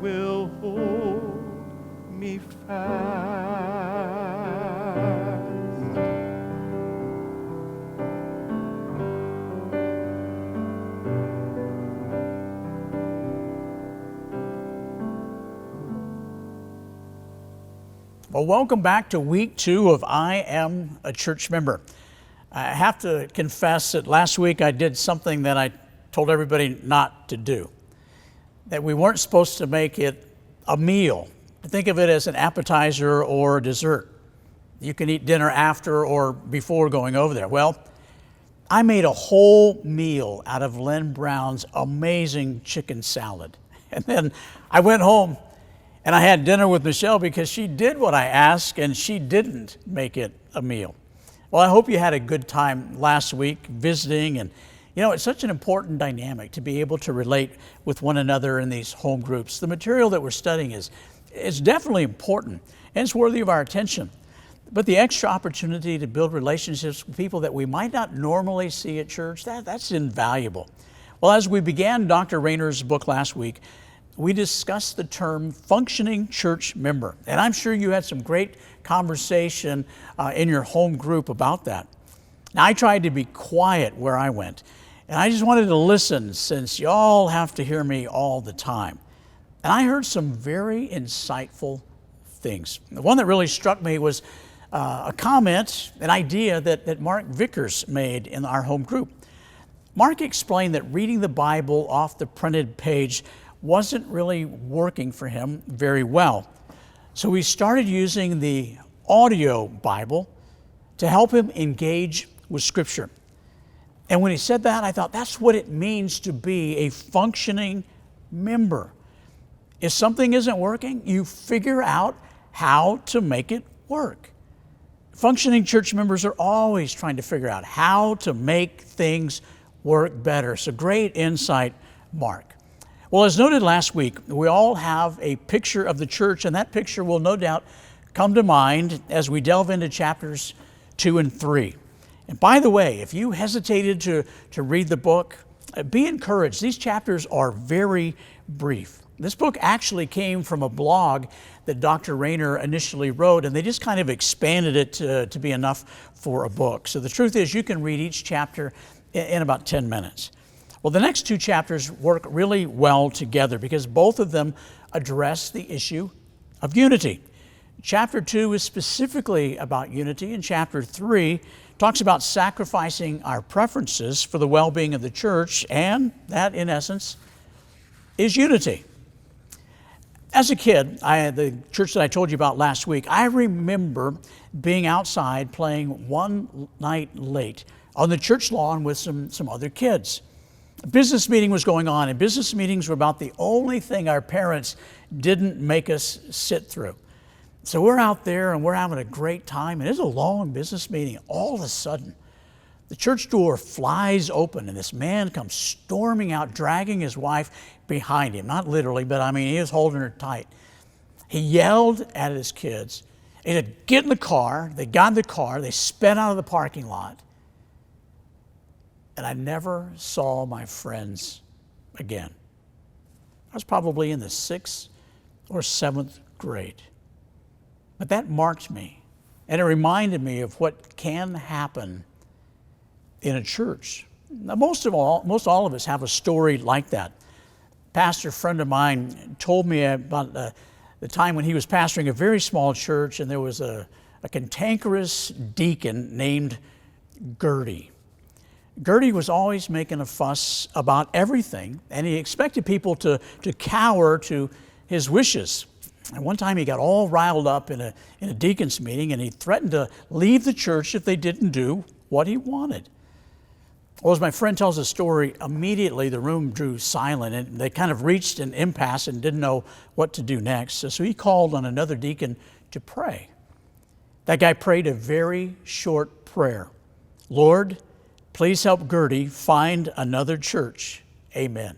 will hold me fast. Well, welcome back to week 2 of I Am a Church Member. I have to confess that last week I did something that I told everybody not to do. That we weren't supposed to make it a meal. Think of it as an appetizer or dessert. You can eat dinner after or before going over there. Well, I made a whole meal out of Len Brown's amazing chicken salad. And then I went home and I had dinner with Michelle because she did what I asked and she didn't make it a meal. Well, I hope you had a good time last week visiting, and you know, it's such an important dynamic to be able to relate with one another in these home groups. The material that we're studying is definitely important and it's worthy of our attention. But the extra opportunity to build relationships with people that we might not normally see at church, that's invaluable. Well, as we began Dr. Rainer's book last week, we discussed the term functioning church member. And I'm sure you had some great conversation in your home group about that. Now, I tried to be quiet where I went, and I just wanted to listen since y'all have to hear me all the time. And I heard some very insightful things. The one that really struck me was a comment, an idea that Mark Vickers made in our home group. Mark explained that reading the Bible off the printed page wasn't really working for him very well. So he started using the audio Bible to help him engage with Scripture. And when he said that, I thought that's what it means to be a functioning member. If something isn't working, you figure out how to make it work. Functioning church members are always trying to figure out how to make things work better. So great insight, Mark. Well, as noted last week, we all have a picture of the church, and that picture will no doubt come to mind as we delve into chapters 2 and 3. And by the way, if you hesitated to read the book, be encouraged. These chapters are very brief. This book actually came from a blog that Dr. Rainer initially wrote, and they just kind of expanded it to be enough for a book. So the truth is you can read each chapter in about 10 minutes. Well, the next 2 chapters work really well together because both of them address the issue of unity. Chapter 2 is specifically about unity, and chapter 3 talks about sacrificing our preferences for the well-being of the church, and that, in essence, is unity. As a kid, the church that I told you about last week, I remember being outside playing one night late on the church lawn with some other kids. A business meeting was going on, and business meetings were about the only thing our parents didn't make us sit through. So we're out there and we're having a great time, and it's a long business meeting. All of a sudden, the church door flies open, and this man comes storming out, dragging his wife behind him. Not literally, but I mean, he was holding her tight. He yelled at his kids. He said, "Get in the car." They got in the car. They sped out of the parking lot. And I never saw my friends again. I was probably in the 6th or 7th grade. But that marked me, and it reminded me of what can happen in a church. Now, most all of us have a story like that. A pastor friend of mine told me about the time when he was pastoring a very small church, and there was a cantankerous deacon named Gertie. Gertie was always making a fuss about everything, and he expected people to cower to his wishes. And one time he got all riled up in a deacon's meeting, and he threatened to leave the church if they didn't do what he wanted. Well, as my friend tells the story, immediately the room drew silent, and they kind of reached an impasse and didn't know what to do next. So he called on another deacon to pray. That guy prayed a very short prayer. "Lord, please help Gertie find another church. Amen."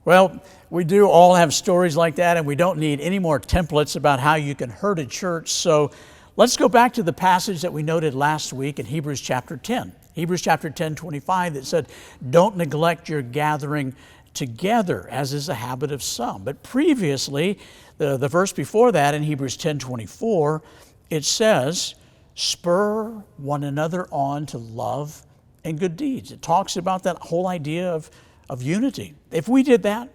Well, we do all have stories like that, and we don't need any more templates about how you can hurt a church. So let's go back to the passage that we noted last week in Hebrews chapter 10. Hebrews chapter 10:25 that said, "Don't neglect your gathering together, as is the habit of some. But previously, the verse before that in Hebrews 10:24, it says, spur one another on to love and good deeds. It talks about that whole idea of unity. If we did that,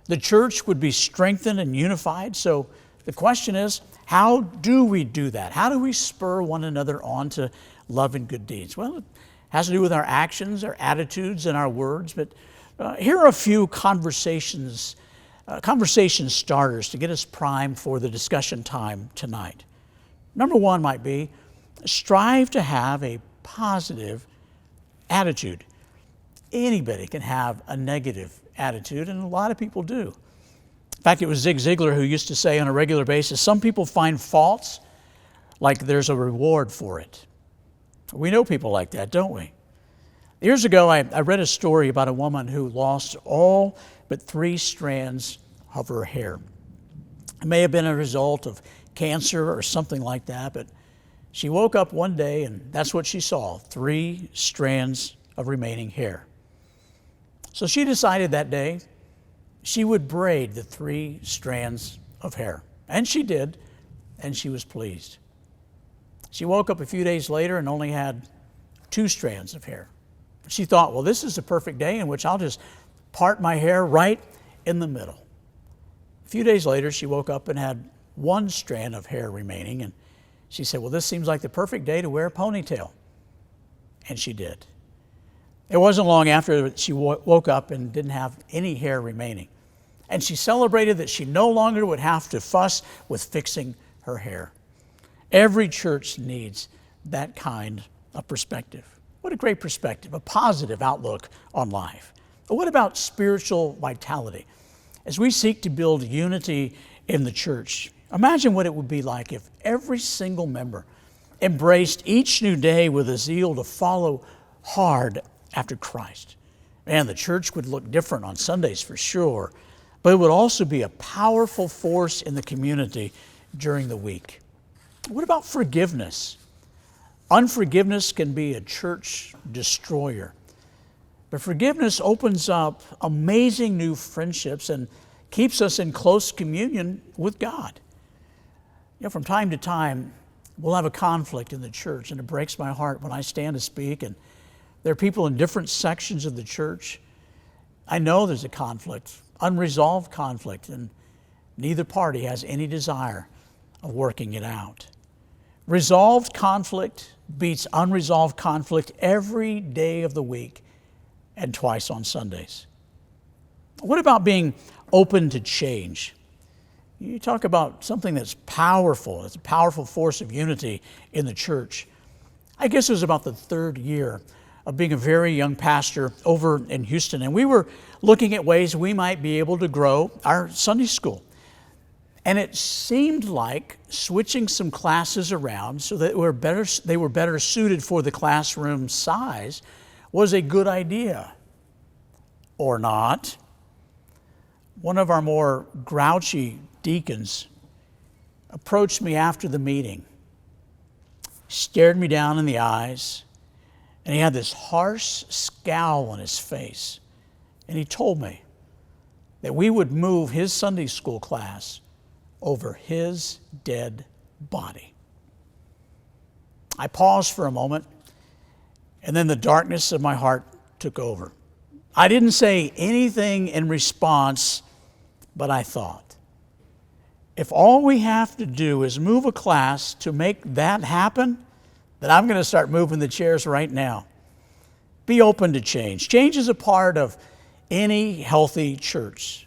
the church would be strengthened and unified. So the question is, how do we do that? How do we spur one another on to love and good deeds? Well, it has to do with our actions, our attitudes, and our words. But here are a few conversation starters to get us primed for the discussion time tonight. Number one might be, strive to have a positive attitude. Anybody can have a negative attitude, and a lot of people do. In fact, it was Zig Ziglar who used to say on a regular basis, some people find faults like there's a reward for it. We know people like that, don't we? Years ago, I read a story about a woman who lost all but 3 strands of her hair. It may have been a result of cancer or something like that, but she woke up one day and that's what she saw, 3 strands of remaining hair. So she decided that day she would braid the 3 strands of hair. And she did, and she was pleased. She woke up a few days later and only had 2 strands of hair. She thought, well, this is the perfect day in which I'll just part my hair right in the middle. A few days later, she woke up and had 1 strand of hair remaining, and she said, well, this seems like the perfect day to wear a ponytail. And she did. It wasn't long after she woke up and didn't have any hair remaining. And she celebrated that she no longer would have to fuss with fixing her hair. Every church needs that kind of perspective. What a great perspective, a positive outlook on life. But what about spiritual vitality? As we seek to build unity in the church, imagine what it would be like if every single member embraced each new day with a zeal to follow hard after Christ. Man, the church would look different on Sundays for sure, but it would also be a powerful force in the community during the week. What about forgiveness? Unforgiveness can be a church destroyer. But forgiveness opens up amazing new friendships and keeps us in close communion with God. You know, from time to time, we'll have a conflict in the church, and it breaks my heart when I stand to speak, and there are people in different sections of the church. I know there's a conflict, unresolved conflict, and neither party has any desire of working it out. Resolved conflict beats unresolved conflict every day of the week and twice on Sundays. What about being open to change? You talk about something that's powerful. It's a powerful force of unity in the church. I guess it was about the 3rd year of being a very young pastor over in Houston, and we were looking at ways we might be able to grow our Sunday school. And it seemed like switching some classes around so that they were better suited for the classroom size was a good idea. Or not. One of our more grouchy deacons approached me after the meeting, stared me down in the eyes, and he had this harsh scowl on his face. And he told me that we would move his Sunday school class over his dead body. I paused for a moment, and then the darkness of my heart took over. I didn't say anything in response, but I thought, if all we have to do is move a class to make that happen, then I'm going to start moving the chairs right now. Be open to change. Change is a part of any healthy church.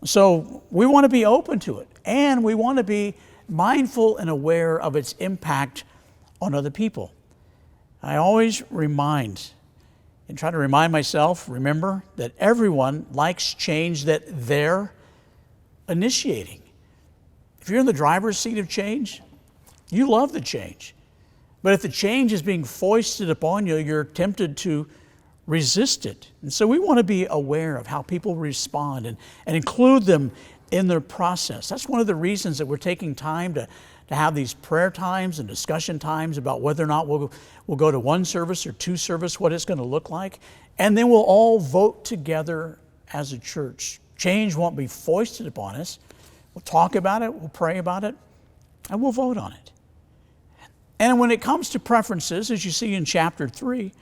So we want to be open to it, and we want to be mindful and aware of its impact on other people. I always remind myself, remember, that everyone likes change that they're initiating. If you're in the driver's seat of change, you love the change. But if the change is being foisted upon you, you're tempted to resist it. And so we want to be aware of how people respond and include them in their process. That's one of the reasons that we're taking time to have these prayer times and discussion times about whether or not we'll go to 1 service or 2 service, what it's going to look like. And then we'll all vote together as a church. Change won't be foisted upon us. We'll talk about it, we'll pray about it, and we'll vote on it. And when it comes to preferences, as you see in chapter 3,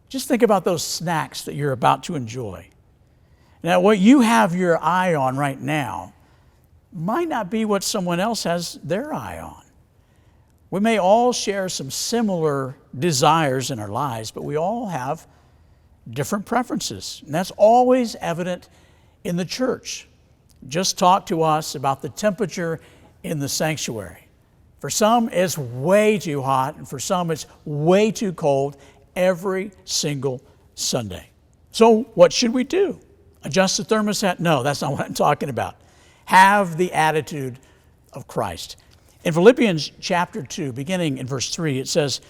just think about those snacks that you're about to enjoy. Now, what you have your eye on right now might not be what someone else has their eye on. We may all share some similar desires in our lives, but we all have different preferences. And that's always evident in the church. Just talk to us about the temperature in the sanctuary. For some, it's way too hot, and for some, it's way too cold every single Sunday. So what should we do? Adjust the thermostat? No, that's not what I'm talking about. Have the attitude of Christ. In Philippians chapter 2, beginning in verse 3, it says,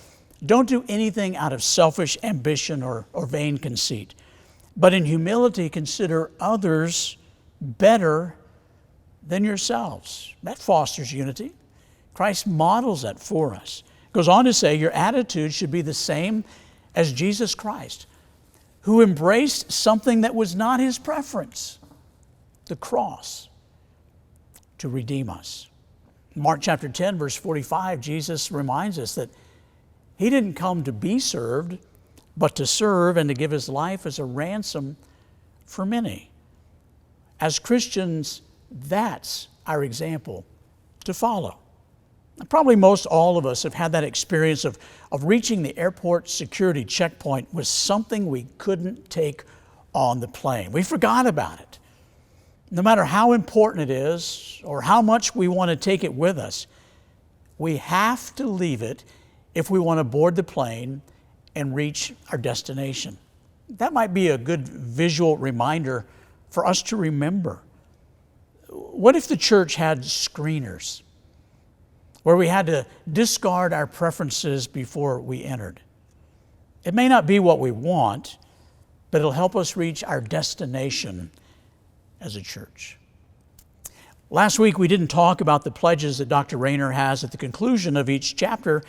"Don't do anything out of selfish ambition or vain conceit, but in humility consider others better than yourselves." That fosters unity. Christ models that for us. Goes on to say, your attitude should be the same as Jesus Christ, who embraced something that was not his preference, the cross, to redeem us. Mark chapter 10, verse 45, Jesus reminds us that he didn't come to be served, but to serve and to give his life as a ransom for many. As Christians, that's our example to follow. Probably most all of us have had that experience of reaching the airport security checkpoint with something we couldn't take on the plane. We forgot about it. No matter how important it is or how much we want to take it with us, we have to leave it if we want to board the plane and reach our destination. That might be a good visual reminder for us to remember. What if the church had screeners where we had to discard our preferences before we entered? It may not be what we want, but it'll help us reach our destination as a church. Last week, we didn't talk about the pledges that Dr. Rainer has at the conclusion of each chapter.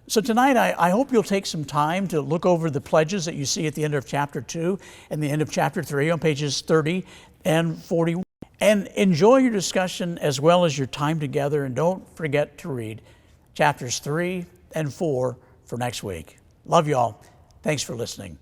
So tonight, I hope you'll take some time to look over the pledges that you see at the end of chapter 2 and the end of chapter 3 on pages 30 and 41. And enjoy your discussion as well as your time together. And don't forget to read chapters 3 and 4 for next week. Love you all. Thanks for listening.